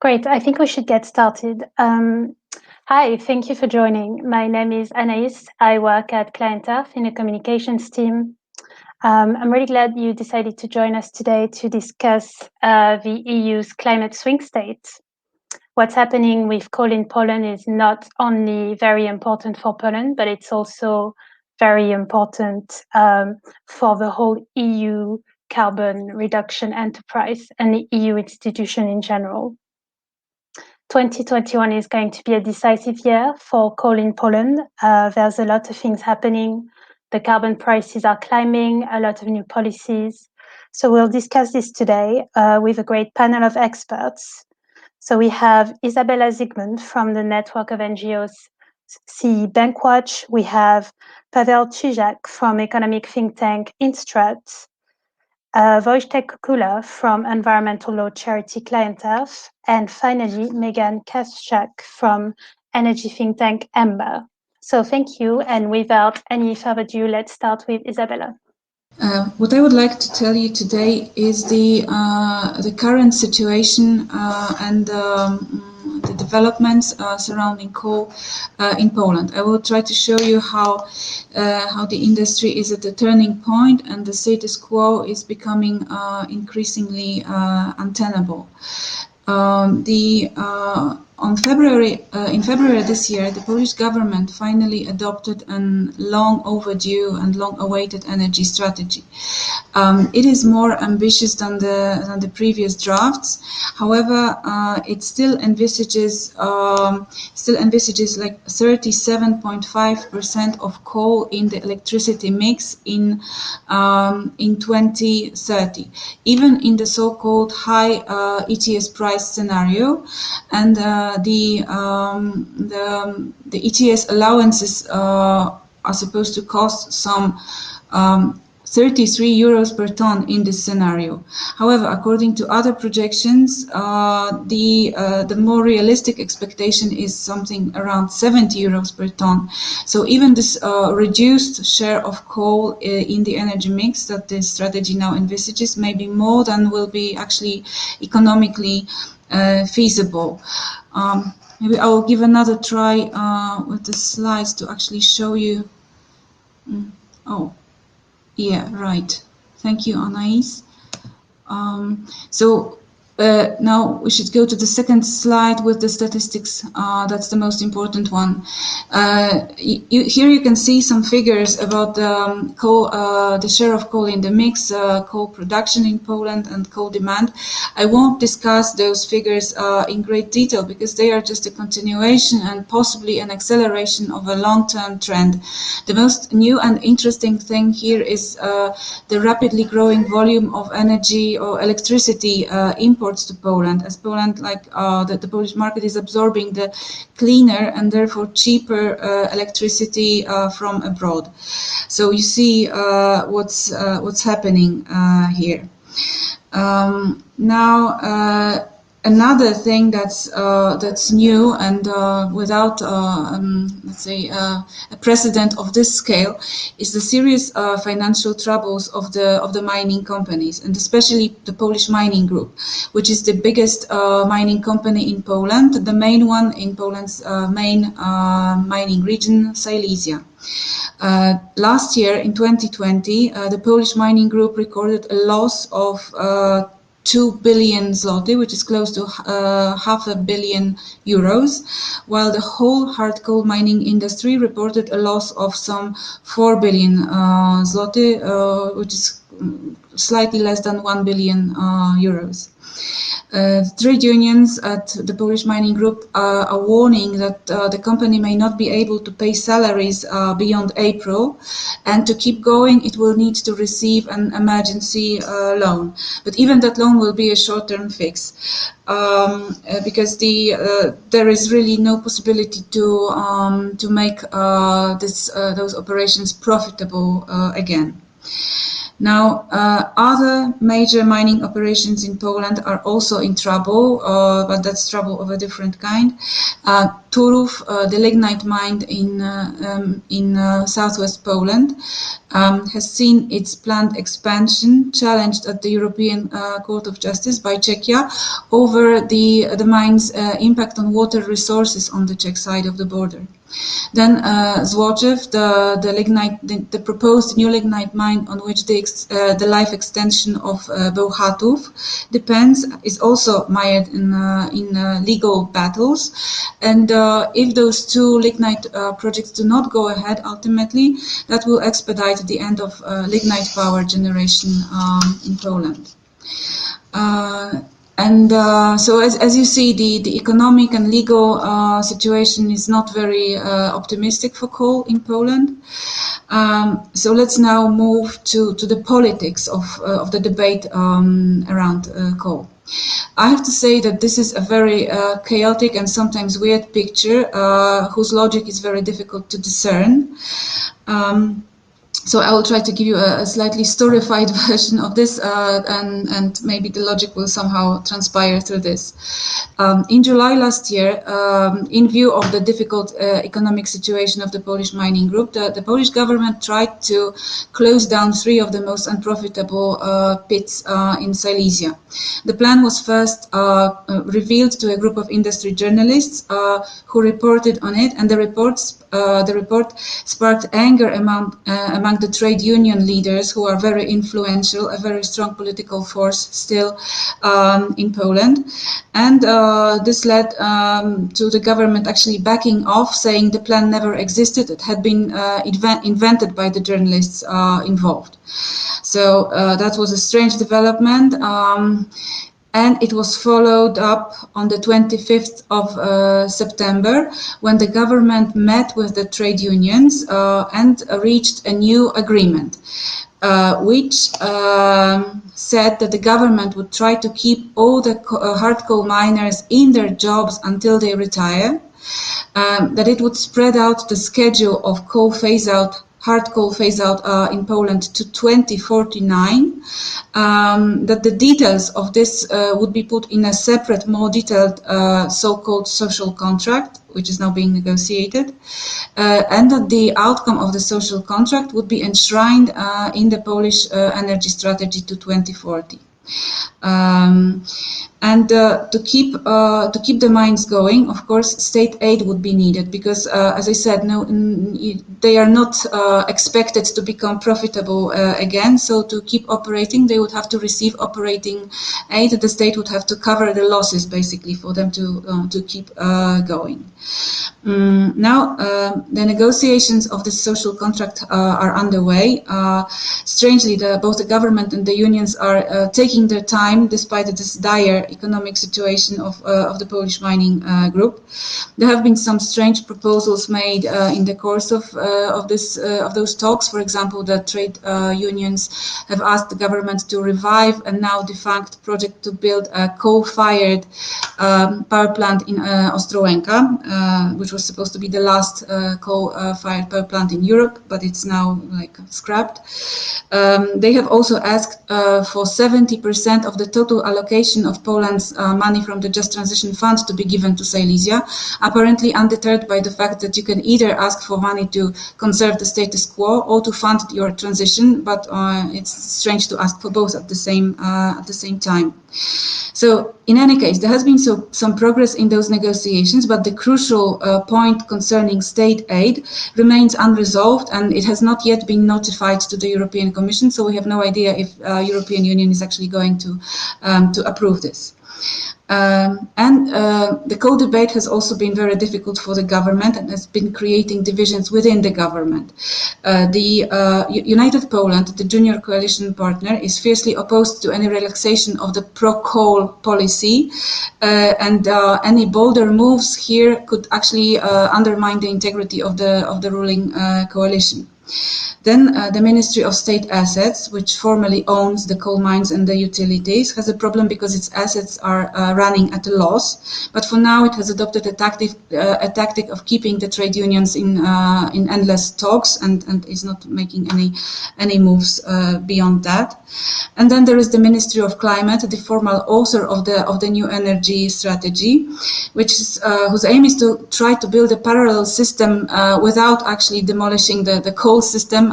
Great. I think we should get started. Hi, thank you for joining. My name is Anaïs. I work at Client Earth in the communications team. I'm really glad you decided to join us today to discuss the EU's climate swing states. What's happening with coal in Poland is not only very important for Poland, but it's also very important for the whole EU carbon reduction enterprise and the EU institution in general. 2021 is going to be a decisive year for coal in Poland. There's a lot of things happening. The carbon prices are climbing, a lot of new policies. So we'll discuss this today with a great panel of experts. So we have Isabella Zygmunt from the network of NGOs CE Bankwatch. We have Pavel Czyzak from economic think tank Instrat. Wojtek Kukula from environmental law charity Client Earth, and finally Megan Kasprzak from energy think tank Ember. So thank you, and without any further ado, let's start with Isabella. What I would like to tell you today is the current situation and the developments surrounding coal in Poland. I will try to show you how the industry is at a turning point and the status quo is becoming increasingly untenable. In February this year, the Polish government finally adopted a long overdue and long awaited energy strategy. It is more ambitious than the previous drafts. However, it still envisages like 37.5% of coal in the electricity mix in 2030, even in the so-called high ETS price scenario, and the ETS allowances are supposed to cost some 33 euros per ton in this scenario. However, according to other projections, the more realistic expectation is something around 70 euros per ton. So even this reduced share of coal in the energy mix that this strategy now envisages may be more than will be actually economically feasible. Maybe I will give another try with the slides to actually show you. Oh. Yeah, right. Thank you, Anaïs. Now we should go to the second slide with the statistics. That's the most important one. Here you can see some figures about the share of coal in the mix, coal production in Poland, and coal demand. I won't discuss those figures in great detail because they are just a continuation and possibly an acceleration of a long-term trend. The most new and interesting thing here is the rapidly growing volume of energy or electricity imports to Poland, as Poland, the Polish market is absorbing the cleaner and therefore cheaper electricity from abroad. So you see what's happening here. Another thing that's new and without let's say a precedent of this scale is the serious financial troubles of the mining companies, and especially the Polish Mining Group, which is the biggest mining company in Poland, the main one in Poland's main mining region, Silesia. Last year, in 2020, the Polish Mining Group recorded a loss of 2 billion zloty, which is close to €500 million, while the whole hard coal mining industry reported a loss of some 4 billion zloty, which is slightly less than 1 billion euros. Trade unions at the Polish Mining Group are warning that the company may not be able to pay salaries beyond April, and to keep going it will need to receive an emergency loan. But even that loan will be a short-term fix, because there is really no possibility to make those operations profitable again. Now, other major mining operations in Poland are also in trouble, but that's trouble of a different kind. Turów, the lignite mine in southwest Poland, has seen its planned expansion challenged at the European Court of Justice by Czechia over the mine's impact on water resources on the Czech side of the border. Then Złochew, the proposed new lignite mine on which the life extension of Bełchatów depends, is also mired in legal battles. And if those two lignite projects do not go ahead, ultimately, that will expedite the end of lignite power generation in Poland. So as you see, the economic and legal situation is not very optimistic for coal in Poland. So let's now move to the politics of the debate around coal. I have to say that this is a very chaotic and sometimes weird picture whose logic is very difficult to discern. So I will try to give you a slightly storified version of this, and maybe the logic will somehow transpire through this. In July last year, in view of the difficult economic situation of the Polish mining group, the Polish government tried to close down 3 of the most unprofitable pits in Silesia. The plan was first revealed to a group of industry journalists who reported on it, and the report sparked anger among the trade union leaders, who are very influential, a very strong political force still in Poland. And this led to the government actually backing off, saying the plan never existed. It had been invented by the journalists involved. So that was a strange development. And it was followed up on the 25th of September, when the government met with the trade unions and reached a new agreement, which said that the government would try to keep all the hard coal miners in their jobs until they retire, that it would spread out the schedule of hard coal phase out in Poland to 2049, that the details of this would be put in a separate, more detailed so-called social contract, which is now being negotiated, and that the outcome of the social contract would be enshrined in the Polish energy strategy to 2040. And to keep the mines going, of course, state aid would be needed, because, as I said, they are not expected to become profitable again. So to keep operating, they would have to receive operating aid. The state would have to cover the losses, basically, for them to keep going. Now, the negotiations of this social contract are underway. Strangely, both the government and the unions are taking their time, despite this dire economic situation of the Polish mining group. There have been some strange proposals made in the course of those talks. For example, the trade unions have asked the government to revive a now defunct project to build a coal-fired power plant in Ostrołęka, which was supposed to be the last coal-fired power plant in Europe, but it's now scrapped. They have also asked for 70% of the total allocation of Poland's money from the Just Transition Fund to be given to Silesia, apparently undeterred by the fact that you can either ask for money to conserve the status quo or to fund your transition, but it's strange to ask for both at the same time. So, in any case, there has been some progress in those negotiations, but the crucial point concerning state aid remains unresolved, and it has not yet been notified to the European Commission, so we have no idea if European Union is actually going to approve this. The coal debate has also been very difficult for the government and has been creating divisions within the government. The United Poland, the junior coalition partner, is fiercely opposed to any relaxation of the pro-coal policy, and any bolder moves here could actually undermine the integrity of the ruling coalition. Then the Ministry of State Assets, which formally owns the coal mines and the utilities, has a problem because its assets are running at a loss. But for now, it has adopted a tactic of keeping the trade unions in endless talks and is not making any moves beyond that. And then there is the Ministry of Climate, the formal author of the new energy strategy, whose aim is to try to build a parallel system without actually demolishing the coal system,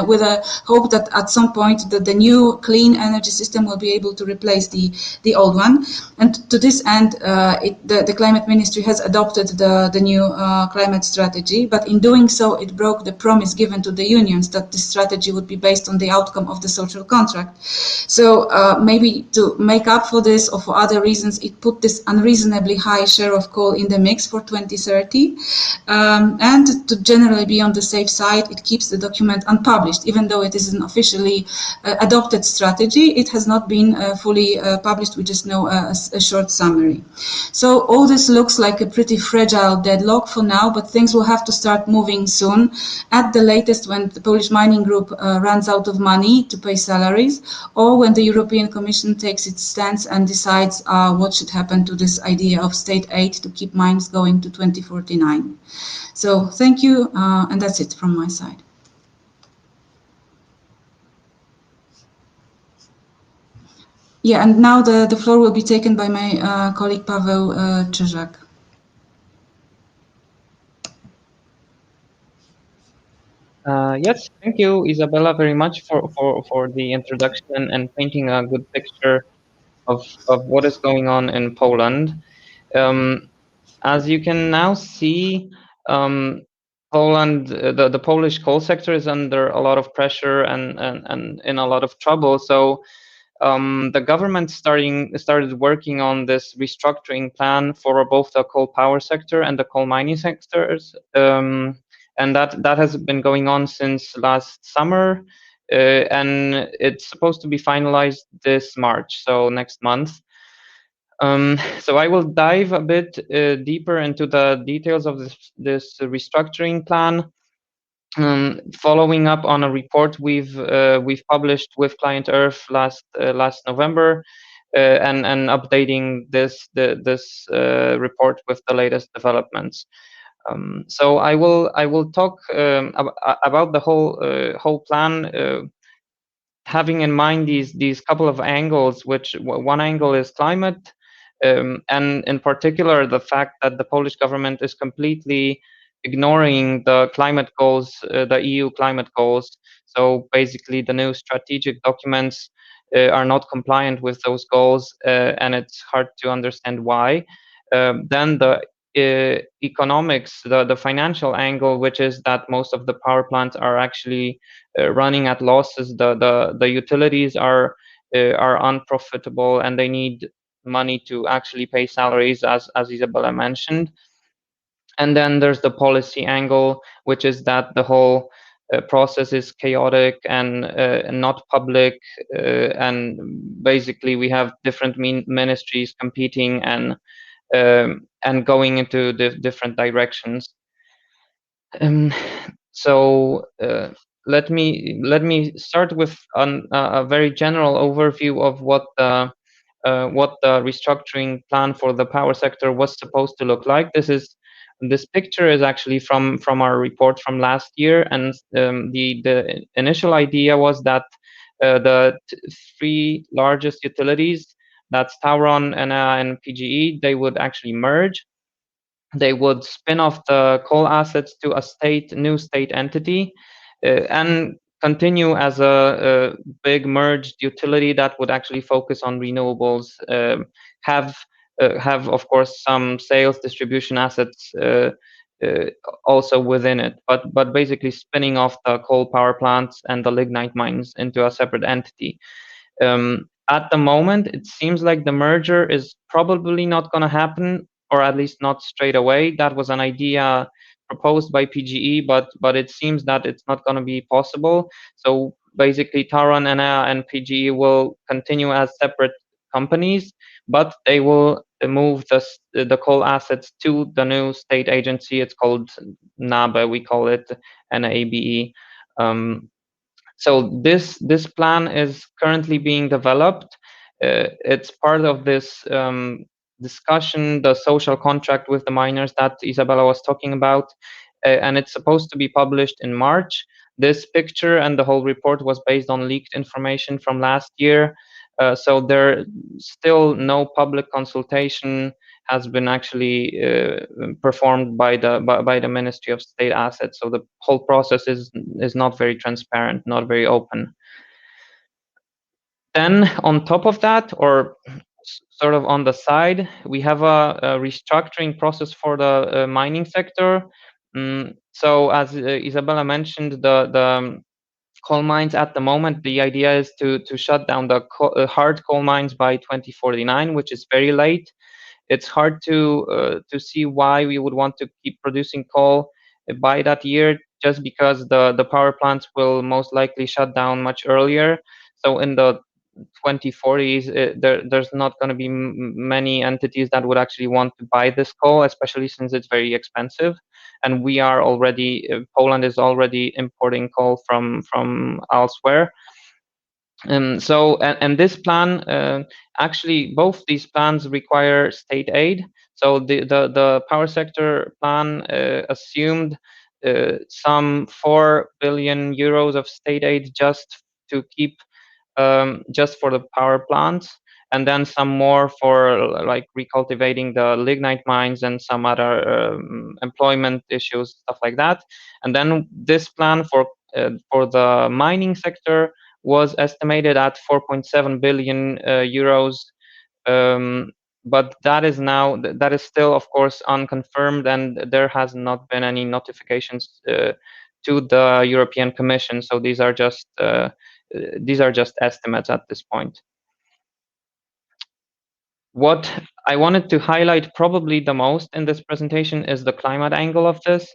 with a hope that at some point the new clean energy system will be able to replace the old one. And to this end, the Climate Ministry has adopted the new climate strategy, but in doing so, it broke the promise given to the unions that this strategy would be based on the outcome of the social contract. So maybe to make up for this or for other reasons, it put this unreasonably high share of coal in the mix for 2030. And to generally be on the safe side, it keeps the document unpublished. Even though it is an officially adopted strategy, it has not been fully published. We just know a short summary. So all this looks like a pretty fragile deadlock for now, but things will have to start moving soon, at the latest when the Polish Mining Group runs out of money to pay salaries, or when the European Commission takes its stance and decides what should happen to this idea of state aid to keep mines going to 2049. So thank you, and that's it from my side. Yeah, and now the floor will be taken by my colleague Paweł Czyżak. Yes, thank you, Isabella, very much for the introduction and painting a good picture of what is going on in Poland. As you can now see, Poland, the Polish coal sector is under a lot of pressure and in a lot of trouble. So the government started working on this restructuring plan for both the coal power sector and the coal mining sectors. And that has been going on since last summer, and it's supposed to be finalized this March, so next month. So I will dive a bit deeper into the details of this restructuring plan, following up on a report we've published with Client Earth last November, and updating this report with the latest developments. So I will talk about the whole plan, having in mind these couple of angles. Which one angle is climate, and in particular the fact that the Polish government is completely ignoring the climate goals, the EU climate goals. So basically, the new strategic documents are not compliant with those goals, and it's hard to understand why. Then the economics, the financial angle, which is that most of the power plants are actually running at losses. The utilities are unprofitable, and they need money to actually pay salaries, as Isabella mentioned. And then there's the policy angle, which is that the whole process is chaotic and not public, and basically we have different ministries competing and going into different directions. So let me start with a very general overview of what the restructuring plan for the power sector was supposed to look like. This picture is actually from our report from last year, and the initial idea was that the three largest utilities, that's Tauron, Enea, and PGE, they would actually merge. They would spin off the coal assets to a new state entity, and continue as a big merged utility that would actually focus on renewables, have of course some sales distribution assets also within it, but basically spinning off the coal power plants and the lignite mines into a separate entity. At the moment, it seems like the merger is probably not going to happen, or at least not straight away. That was an idea proposed by PGE, but it seems that it's not going to be possible. So basically, Tauron, Enea, and PGE will continue as separate companies, but they will move the coal assets to the new state agency. It's called NABE, we call it NABE. So this plan is currently being developed. It's part of this discussion, the social contract with the miners that Isabella was talking about, and it's supposed to be published in March. This picture and the whole report was based on leaked information from last year. So there still no public consultation has been actually performed by the Ministry of State Assets. So the whole process is not very transparent, not very open. Then on top of that, or sort of on the side, we have a restructuring process for the mining sector. So as Isabella mentioned, the coal mines at the moment, the idea is to shut down the hard coal mines by 2049, which is very late. It's hard to see why we would want to keep producing coal by that year, just because the power plants will most likely shut down much earlier. So in the 2040s, there's not going to be many entities that would actually want to buy this coal, especially since it's very expensive. And we are already, Poland is already importing coal from elsewhere. And this plan, actually, both these plans require state aid. So the power sector plan assumed some 4 billion euros of state aid just to keep just for the power plants, and then some more for like recultivating the lignite mines and some other employment issues, stuff like that. And then this plan for the mining sector was estimated at 4.7 billion euros. But that is still, of course, unconfirmed, and there has not been any notifications to the European Commission. So these are just estimates at this point. What I wanted to highlight probably the most in this presentation is the climate angle of this.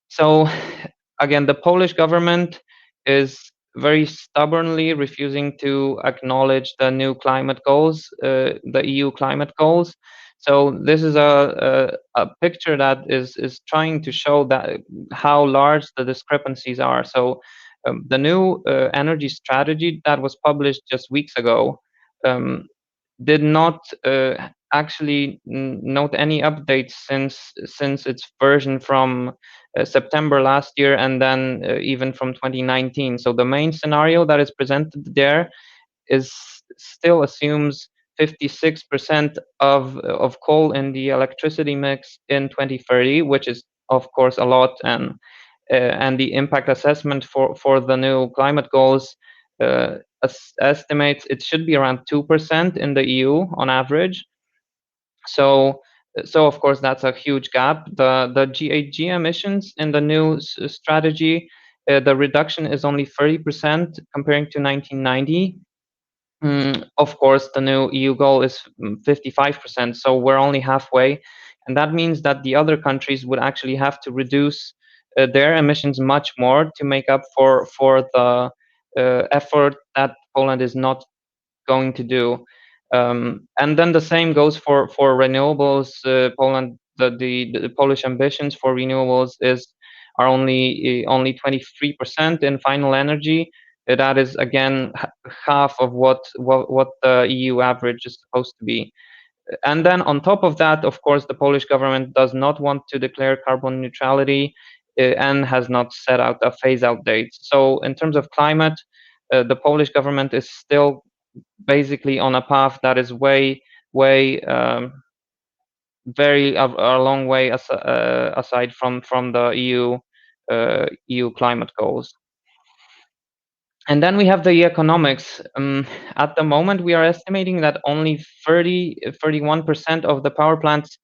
So again, the Polish government is very stubbornly refusing to acknowledge the new climate goals, the EU climate goals. So this is a picture that is trying to show that how large the discrepancies are. So the new energy strategy that was published just weeks ago did not actually note any updates since its version from September last year, and then even from 2019. So the main scenario that is presented there is still assumes 56% of coal in the electricity mix in 2030, which is of course a lot, and the impact assessment for the new climate goals estimates it should be around 2% in the EU on average. So of course that's a huge gap. The GHG emissions in the new strategy, the reduction is only 30% comparing to 1990. Of course, the new EU goal is 55%, so we're only halfway, and that means that the other countries would actually have to reduce their emissions much more to make up for the effort that Poland is not going to do. And then the same goes for renewables. Poland, the Polish ambitions for renewables are only 23% in final energy. That is again half of what the EU average is supposed to be. And then on top of that, of course, the Polish government does not want to declare carbon neutrality and has not set out a phase-out date. So in terms of climate, the Polish government is still basically on a path that is way very a long way aside from the EU climate goals. And then we have the economics. At the moment, we are estimating that only 31% of the power plants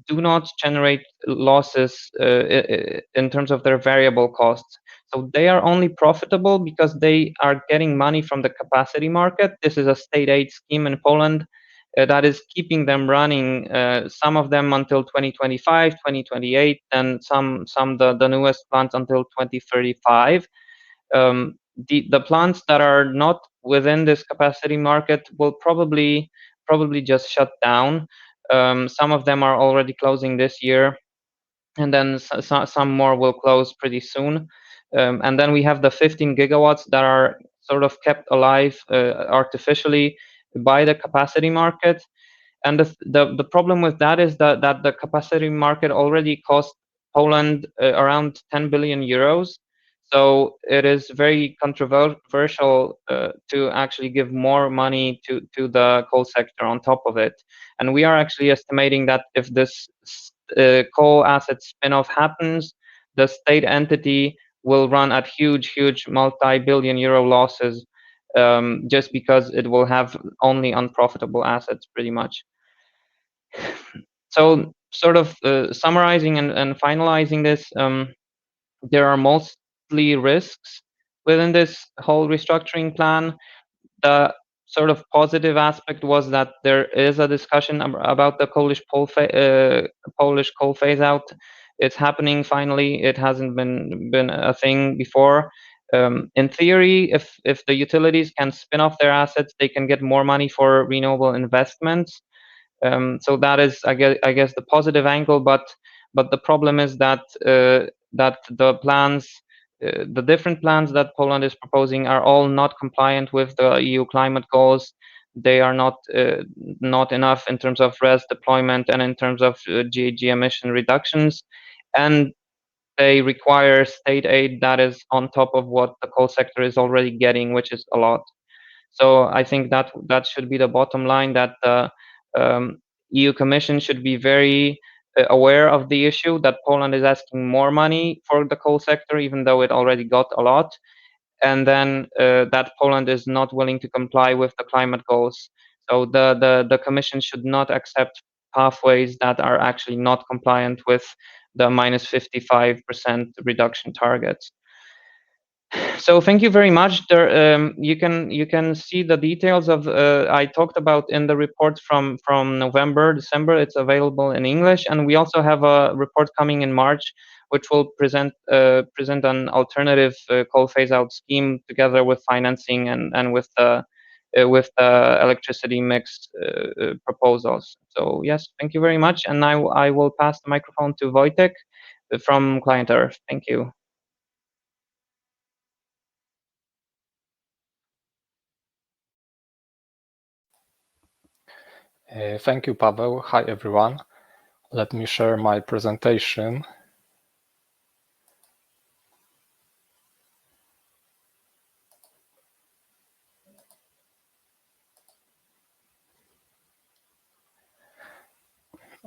do not generate losses in terms of their variable costs. So they are only profitable because they are getting money from the capacity market. This is a state aid scheme in Poland that is keeping them running, some of them until 2025, 2028, and some the newest plants until 2035. The plants that are not within this capacity market will probably just shut down. Some of them are already closing this year, and then some more will close pretty soon. And then we have the 15 gigawatts that are sort of kept alive artificially by the capacity market. And the problem with that is that the capacity market already cost Poland around 10 billion euros. So it is very controversial to actually give more money to the coal sector on top of it. And we are actually estimating that if this coal asset spin-off happens, the state entity will run at huge multi-billion euro losses, just because it will have only unprofitable assets pretty much. So sort of summarizing and finalizing this, there are mostly risks within this whole restructuring plan. The sort of positive aspect was that there is a discussion about the Polish coal phase out. It's happening finally. It hasn't been a thing before. In theory, if the utilities can spin off their assets, they can get more money for renewable investments. So that is, I guess, the positive angle. But the problem is that that the plans, the different plans that Poland is proposing, are all not compliant with the EU climate goals. They are not enough in terms of RES deployment and in terms of GHG emission reductions, and they require state aid that is on top of what the coal sector is already getting, which is a lot. So I think that should be the bottom line, that the EU Commission should be very aware of the issue, that Poland is asking more money for the coal sector, even though it already got a lot, and then that Poland is not willing to comply with the climate goals. So the Commission should not accept pathways that are actually not compliant with the minus 55% reduction targets. So thank you very much. There, you can see the details of I talked about in the report from November, December. It's available in English, and we also have a report coming in March, which will present an alternative coal phase out scheme together with financing and with the electricity mix proposals. So yes, thank you very much, and now I will pass the microphone to Wojtek from Client Earth. Thank you. Thank you, Paweł. Hi, everyone. Let me share my presentation.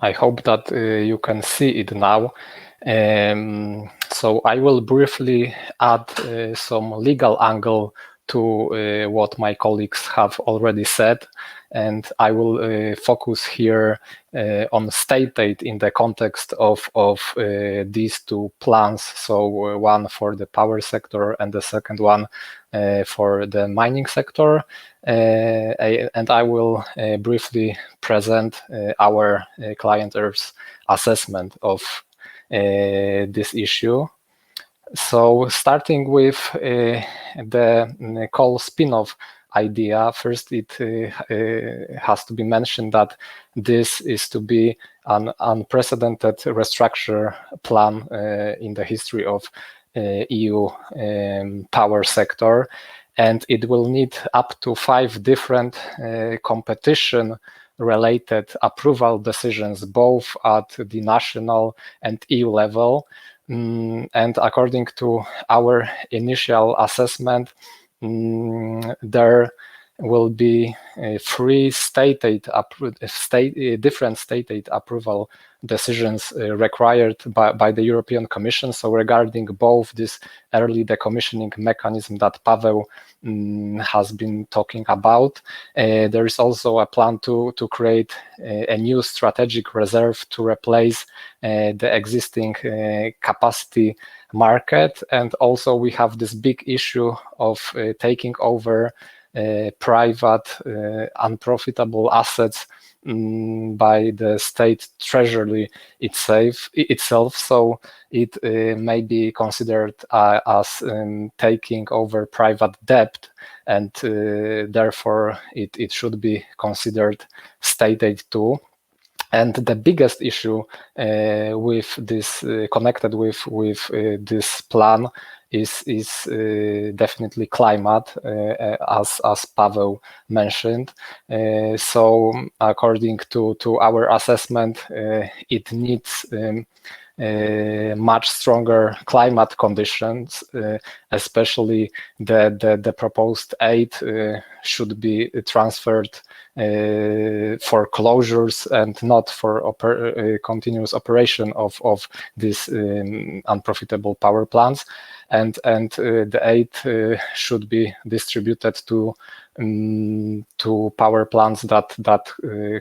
I hope that you can see it now. So I will briefly add some legal angle to what my colleagues have already said, and I will focus here on state aid in the context of these two plans. So one for the power sector and the second one for the mining sector. And I will briefly present our Client Earth's assessment of this issue. So starting with the coal spin-off idea, first it has to be mentioned that this is to be an unprecedented restructure plan in the history of EU power sector, and it will need up to 5 different competition-related approval decisions, both at the national and EU level. And according to our initial assessment, there will be 3 different state aid approval decisions required by the European Commission. So regarding both this early decommissioning mechanism that Paweł has been talking about, there is also a plan to create a new strategic reserve to replace the existing capacity market. And also we have this big issue of taking over private unprofitable assets by the state treasury itself. So it may be considered as taking over private debt, and therefore it should be considered state aid too. And the biggest issue with this connected with this plan is definitely climate, as Paweł mentioned. So according to our assessment, it needs much stronger climate conditions, especially the proposed aid should be transferred for closures and not for continuous operation of these unprofitable power plants, and the aid should be distributed to power plants that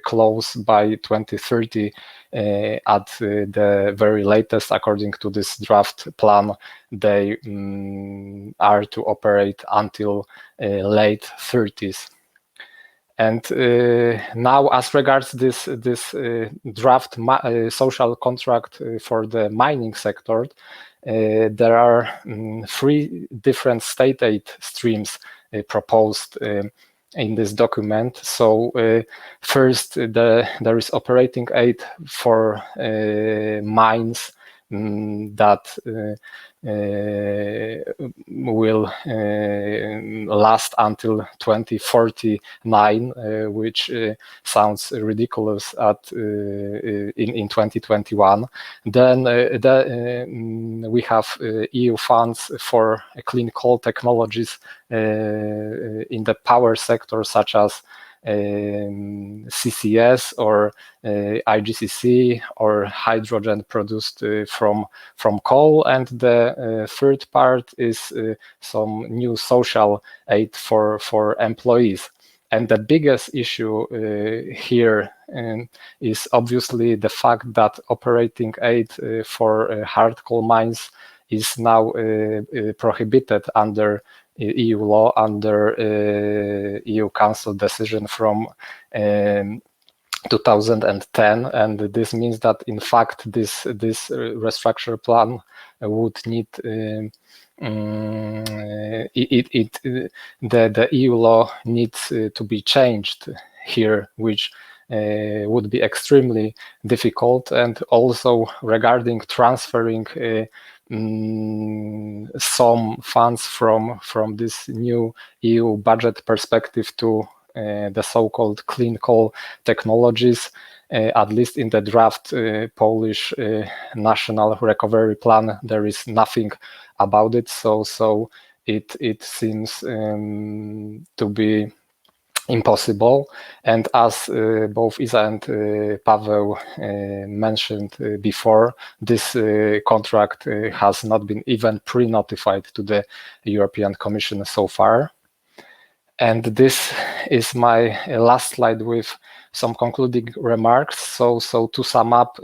close by 2030 at the very latest. According to this draft plan, they are to operate until late 30s. And now, as regards this draft social contract for the mining sector, there are 3 different state aid streams proposed in this document. So first, there is operating aid for mines that will last until 2049, which sounds ridiculous in 2021. Then we have EU funds for clean coal technologies in the power sector, such as CCS or IGCC or hydrogen produced from coal. And the third part is some new social aid for employees. And the biggest issue here is obviously the fact that operating aid for hard coal mines is now prohibited under EU law, under EU Council decision from 2010, and this means that in fact this restructure plan would need the EU law needs to be changed here, which would be extremely difficult. And also regarding transferring some funds from this new EU budget perspective to the so-called clean coal technologies, at least in the draft Polish National Recovery Plan, there is nothing about it. So it seems to be impossible. And as both Isa and Paweł mentioned before, this contract has not been even pre-notified to the European Commission so far. And this is my last slide with some concluding remarks. So to sum up,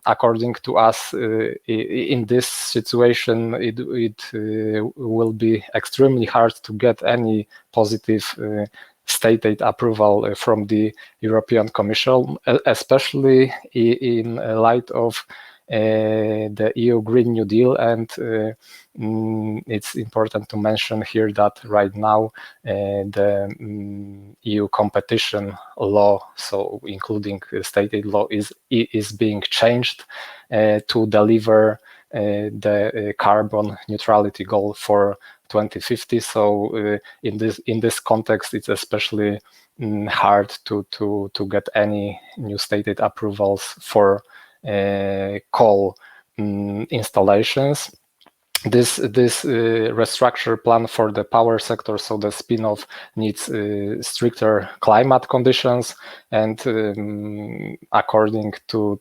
according to us, in this situation, it will be extremely hard to get any positive state aid approval from the European Commission, especially in light of the EU Green New Deal. And it's important to mention here that right now the EU competition law, so including state aid law, is being changed to deliver the carbon neutrality goal for 2050. So in this context, it's especially hard to get any new state aid approvals for coal installations. This restructure plan for the power sector, so the spin-off, needs stricter climate conditions, and according to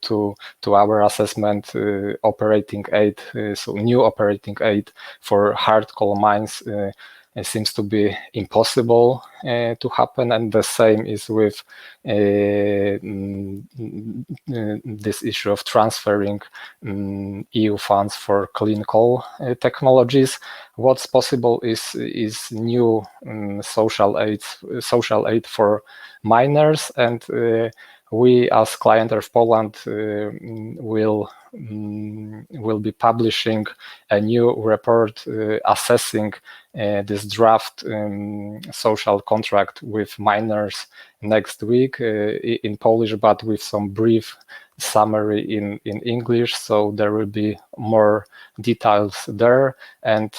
our assessment, operating aid, so new operating aid for hard coal mines seems to be impossible to happen. And the same is with this issue of transferring EU funds for clean coal technologies. What's possible is new social aid for miners, and we as Client Earth Poland will be publishing a new report assessing this draft social contract with miners next week in Polish, but with some brief summary in English, so there will be more details there. And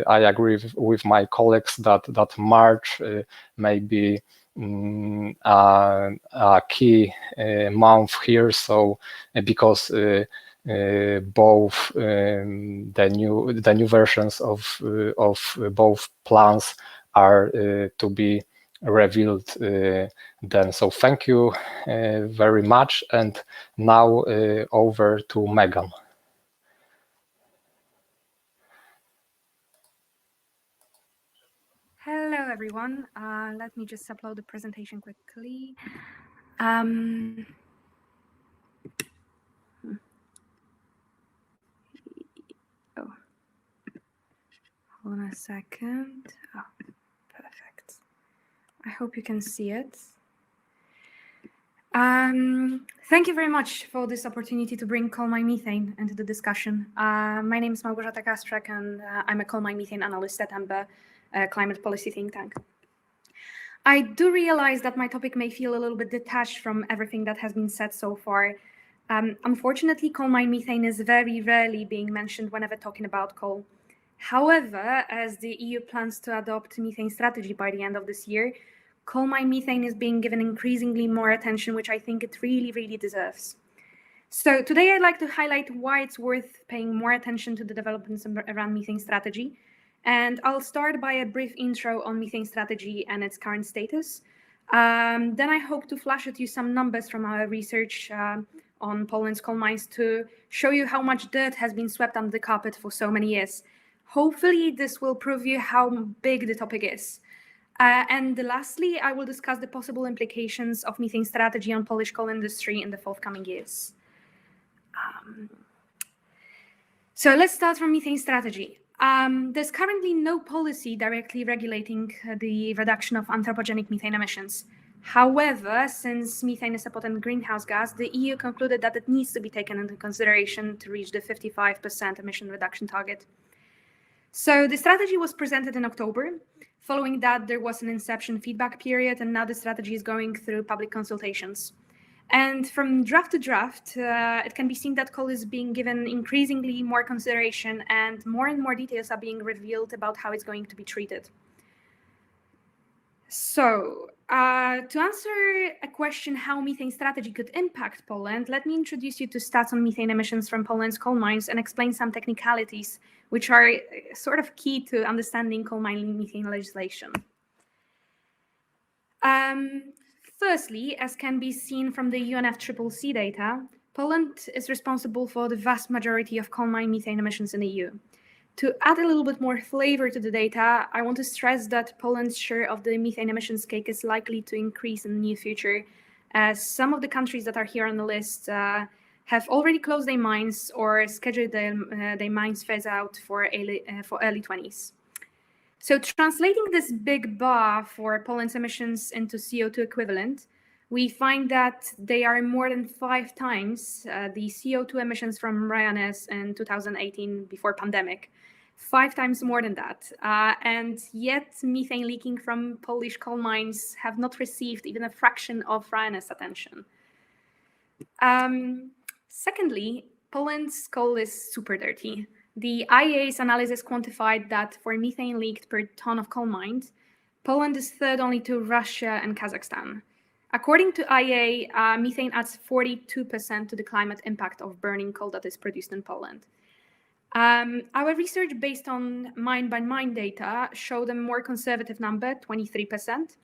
I agree with my colleagues that March may be a key month here. So because both the new versions of both plans are to be revealed then. So thank you very much, and now over to Megan. Hello, everyone. Let me just upload the presentation quickly. Oh, hold on a second. Oh, perfect. I hope you can see it. Thank you very much for this opportunity to bring coal mine methane into the discussion. My name is Małgorzata Kasprzak, and I'm a coal mine methane analyst at EMBE, a climate policy think tank. I do realize that my topic may feel a little bit detached from everything that has been said so far. Unfortunately, coal mine methane is very rarely being mentioned whenever talking about coal. However, as the EU plans to adopt methane strategy by the end of this year, coal mine methane is being given increasingly more attention, which I think it really, really deserves. So today I'd like to highlight why it's worth paying more attention to the developments around methane strategy. And I'll start by a brief intro on methane strategy and its current status. Then I hope to flash at you some numbers from our research on Poland's coal mines to show you how much dirt has been swept under the carpet for so many years. Hopefully this will prove you how big the topic is. And lastly, I will discuss the possible implications of methane strategy on Polish coal industry in the forthcoming years. So let's start from methane strategy. There's currently no policy directly regulating the reduction of anthropogenic methane emissions. However, since methane is a potent greenhouse gas, the EU concluded that it needs to be taken into consideration to reach the 55% emission reduction target. So the strategy was presented in October. Following that, there was an inception feedback period, and now the strategy is going through public consultations. And from draft to draft, it can be seen that coal is being given increasingly more consideration, and more details are being revealed about how it's going to be treated. So to answer a question how methane strategy could impact Poland, let me introduce you to stats on methane emissions from Poland's coal mines and explain some technicalities which are sort of key to understanding coal mine methane legislation. Firstly, as can be seen from the UNFCCC data, Poland is responsible for the vast majority of coal mine methane emissions in the EU. To add a little bit more flavor to the data, I want to stress that Poland's share of the methane emissions cake is likely to increase in the near future, as some of the countries that are here on the list have already closed their mines or scheduled their mines phase out for early 20s. So translating this big bar for Poland's emissions into CO2 equivalent, we find that they are more than 5 times the CO2 emissions from Ryanair in 2018 before pandemic. 5 times more than that. And yet methane leaking from Polish coal mines have not received even a fraction of Ryanair's attention. Secondly, Poland's coal is super dirty. The IEA's analysis quantified that for methane leaked per ton of coal mined, Poland is third only to Russia and Kazakhstan. According to IEA, methane adds 42% to the climate impact of burning coal that is produced in Poland. Our research based on mine-by-mine data showed a more conservative number, 23%.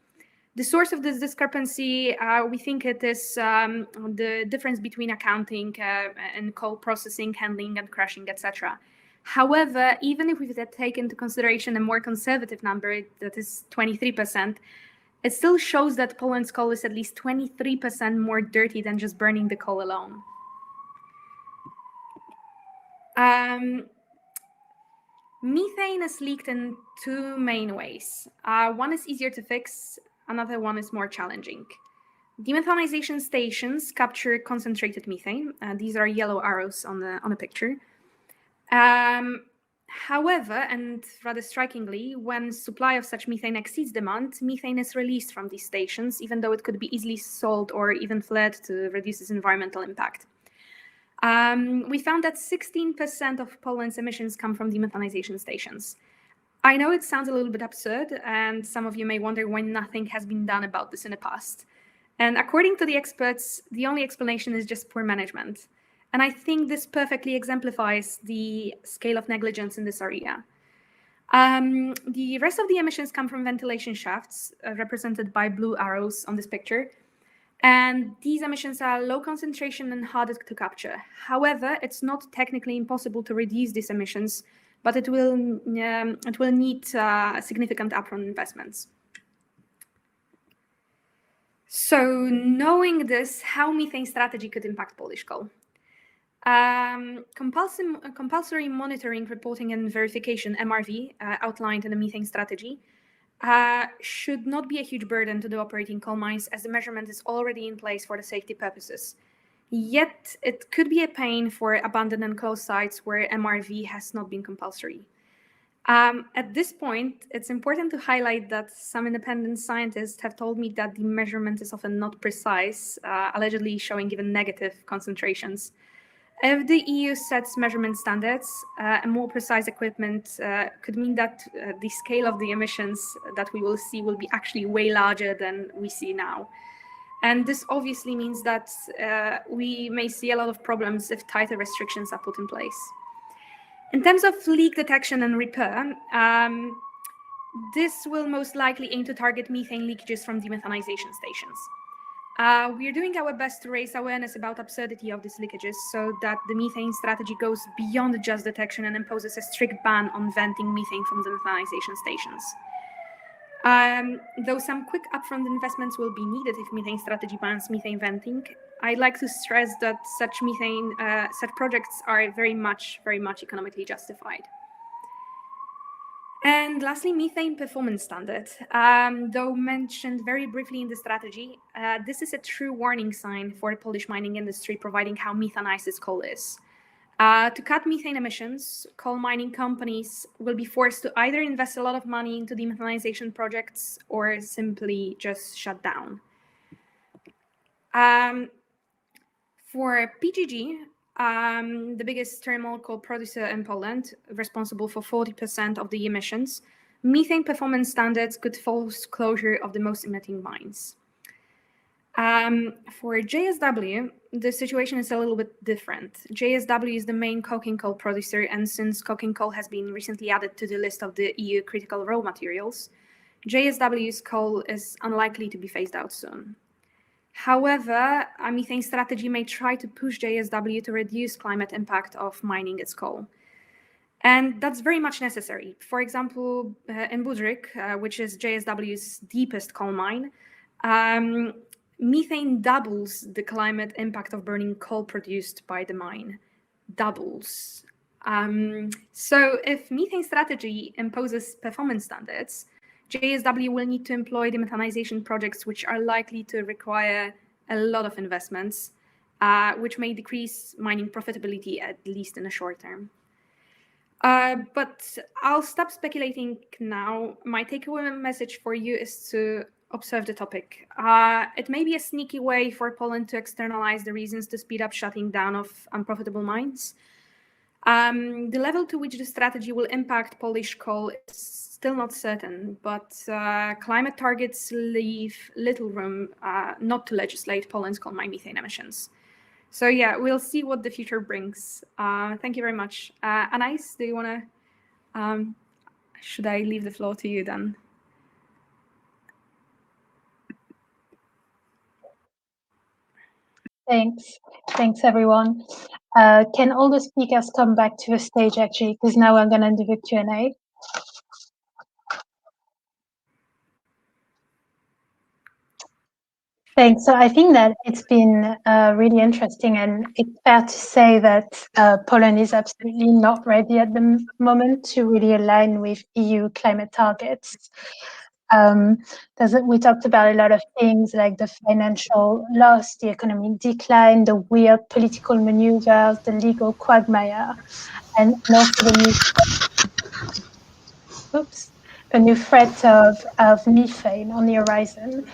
The source of this discrepancy, we think it is the difference between accounting and coal processing, handling, and crushing, etc. However, even if we take into consideration a more conservative number, that is 23%, it still shows that Poland's coal is at least 23% more dirty than just burning the coal alone. Methane is leaked in 2 main ways. One is easier to fix, another one is more challenging. Demethanization stations capture concentrated methane. These are yellow arrows on the picture. However, and rather strikingly, when supply of such methane exceeds demand, methane is released from these stations, even though it could be easily sold or even fled to reduce its environmental impact. We found that 16% of Poland's emissions come from demethanization stations. I know it sounds a little bit absurd, and some of you may wonder why nothing has been done about this in the past. And according to the experts, the only explanation is just poor management. And I think this perfectly exemplifies the scale of negligence in this area. The rest of the emissions come from ventilation shafts, represented by blue arrows on this picture. And these emissions are low concentration and harder to capture. However, it's not technically impossible to reduce these emissions, but it will need significant upfront investments. So knowing this, how methane strategy could impact Polish coal? Compulsory monitoring, reporting and verification, MRV, outlined in the methane strategy, should not be a huge burden to the operating coal mines, as the measurement is already in place for the safety purposes. Yet it could be a pain for abandoned and closed sites where MRV has not been compulsory. At this point, it's important to highlight that some independent scientists have told me that the measurement is often not precise, allegedly showing even negative concentrations. If the EU sets measurement standards, a more precise equipment could mean that the scale of the emissions that we will see will be actually way larger than we see now. And this obviously means that we may see a lot of problems if tighter restrictions are put in place. In terms of leak detection and repair, this will most likely aim to target methane leakages from demethanization stations. We are doing our best to raise awareness about absurdity of these leakages so that the methane strategy goes beyond just detection and imposes a strict ban on venting methane from demethanization stations. Though some quick upfront investments will be needed if methane strategy bans methane venting, I'd like to stress that such projects are very much economically justified. And lastly, methane performance standard. Though mentioned very briefly in the strategy, this is a true warning sign for the Polish mining industry, providing how methanized this coal is. To cut methane emissions, coal mining companies will be forced to either invest a lot of money into demethanization projects or simply just shut down. For PGG, the biggest thermal coal producer in Poland, responsible for 40% of the emissions, methane performance standards could force closure of the most emitting mines. For JSW, the situation is a little bit different. JSW is the main coking coal producer, and since coking coal has been recently added to the list of the EU critical raw materials, JSW's coal is unlikely to be phased out soon. However, a methane strategy may try to push JSW to reduce climate impact of mining its coal. And that's very much necessary. For example, in Budryk, which is JSW's deepest coal mine, methane doubles the climate impact of burning coal produced by the mine. Doubles. So if methane strategy imposes performance standards, JSW will need to employ demethanization projects which are likely to require a lot of investments, which may decrease mining profitability, at least in the short term. But I'll stop speculating now. My takeaway message for you is to observe the topic. It may be a sneaky way for Poland to externalize the reasons to speed up shutting down of unprofitable mines. The level to which the strategy will impact Polish coal is still not certain, but climate targets leave little room not to legislate Poland's coal mine methane emissions. So yeah, we'll see what the future brings. Thank you very much. Anais, do you want to, should I leave the floor to you then? Thanks everyone. Can all the speakers come back to the stage actually, because now I'm gonna do the Q&A. Thanks. So I think that it's been really interesting, and it's fair to say that Poland is absolutely not ready at the moment to really align with EU climate targets. We talked about a lot of things like the financial loss, the economic decline, the weird political maneuvers, the legal quagmire, and also the new threat of methane on the horizon.